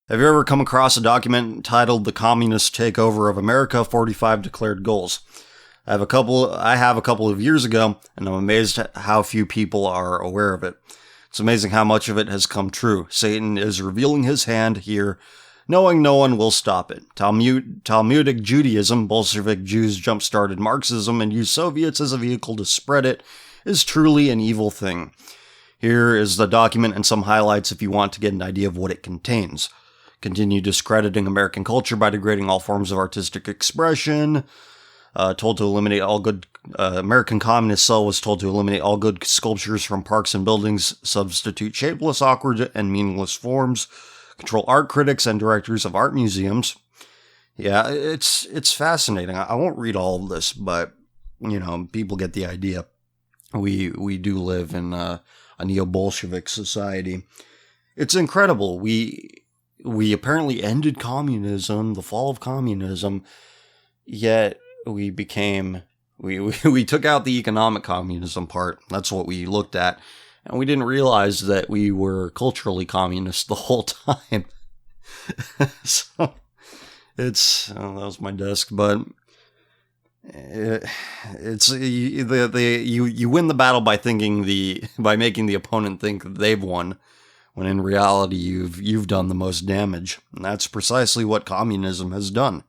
Have you ever come across a document titled The Communist Takeover of America, 45 Declared Goals? I have a couple of years ago, and I'm amazed at how few people are aware of it. It's amazing how much of it has come true. Satan is revealing his hand here, knowing no one will stop it. Talmudic Judaism, Bolshevik Jews jump-started Marxism and used Soviets as a vehicle to spread it, is truly an evil thing. Here is the document and some highlights if you want to get an idea of what it contains. Continue discrediting American culture by degrading all forms of artistic expression. Told to eliminate all good... American Communist Cell was told to eliminate all good sculptures from parks and buildings, substitute shapeless, awkward, and meaningless forms, control art critics and directors of art museums. Yeah, it's fascinating. I won't read all of this, but, people get the idea. We do live in a neo-Bolshevik society. It's incredible. We apparently ended communism, the fall of communism, yet we took out the economic communism part. That's what we looked at. And we didn't realize that we were culturally communist the whole time. So, that was my desk, but you win the battle by making the opponent think that they've won, when in reality you've done the most damage. And that's precisely what communism has done.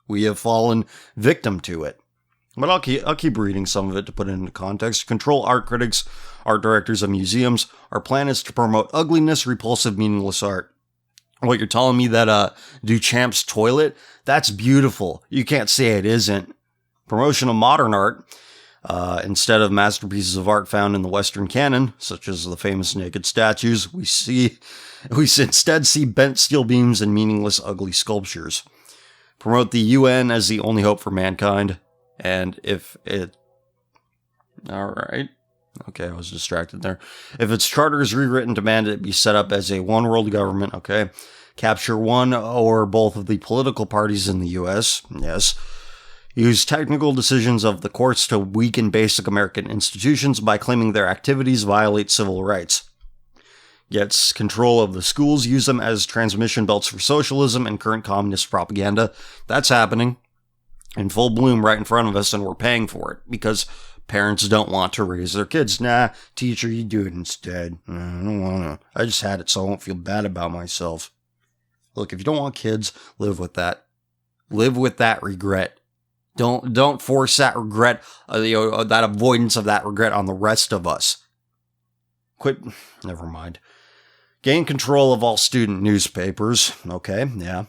We have fallen victim to it. But I'll keep reading some of it to put it into context. Control art critics, art directors of museums. Our plan is to promote ugliness, repulsive, meaningless art. What, you're telling me that Duchamp's toilet? That's beautiful. You can't say it isn't. Promotion of modern art. Instead of masterpieces of art found in the Western canon, such as the famous naked statues, we instead see bent steel beams and meaningless, ugly sculptures. Promote the UN as the only hope for mankind. And alright. Okay, I was distracted there. If its charter is rewritten, demand it be set up as a one-world government, okay? Capture one or both of the political parties in the US, yes. Use technical decisions of the courts to weaken basic American institutions by claiming their activities violate civil rights. Gets control of the schools, use them as transmission belts for socialism and current communist propaganda. That's happening in full bloom right in front of us, and we're paying for it because parents don't want to raise their kids. Nah, teacher, you do it instead. I don't want to. I just had it so I won't feel bad about myself. Look, if you don't want kids, live with that. Live with that regret. Don't force that regret, that avoidance of that regret on the rest of us. Quit. Never mind. Gain control of all student newspapers. Okay, yeah.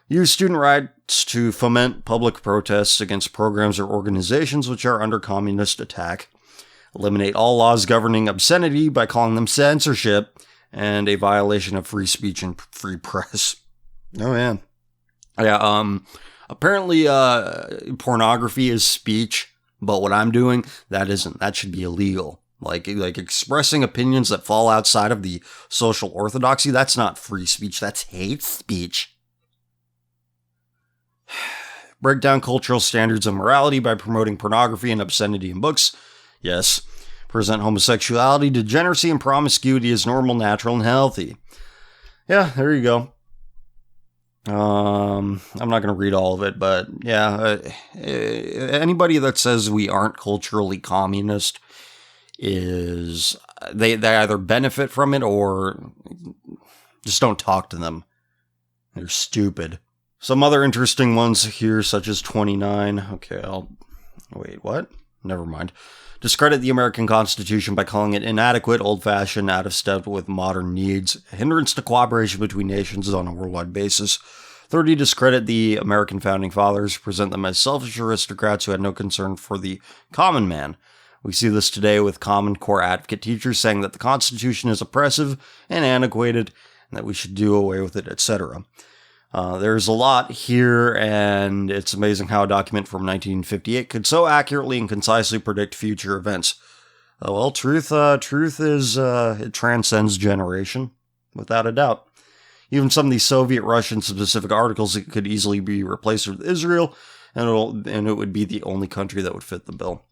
Use student rights to foment public protests against programs or organizations which are under communist attack. Eliminate all laws governing obscenity by calling them censorship and a violation of free speech and free press. Oh, yeah. Yeah, apparently, pornography is speech, but what I'm doing, that isn't. That should be illegal. Like expressing opinions that fall outside of the social orthodoxy, that's not free speech, that's hate speech. Break down cultural standards of morality by promoting pornography and obscenity in books. Yes. Present homosexuality, degeneracy, and promiscuity as normal, natural, and healthy. Yeah, there you go. I'm not going to read all of it, but yeah, anybody that says we aren't culturally communist is, they either benefit from it or just don't talk to them. They're stupid. Some other interesting ones here, such as 29. Okay, wait, what? Never mind. Discredit the American Constitution by calling it inadequate, old-fashioned, out of step with modern needs, a hindrance to cooperation between nations on a worldwide basis. 30. Discredit the American Founding Fathers, present them as selfish aristocrats who had no concern for the common man. We see this today with Common Core advocate teachers saying that the Constitution is oppressive and antiquated, and that we should do away with it, etc. There's a lot here, and it's amazing how a document from 1958 could so accurately and concisely predict future events. Well, truth is, it transcends generation, without a doubt. Even some of these Soviet Russian-specific articles could easily be replaced with Israel, and it would be the only country that would fit the bill.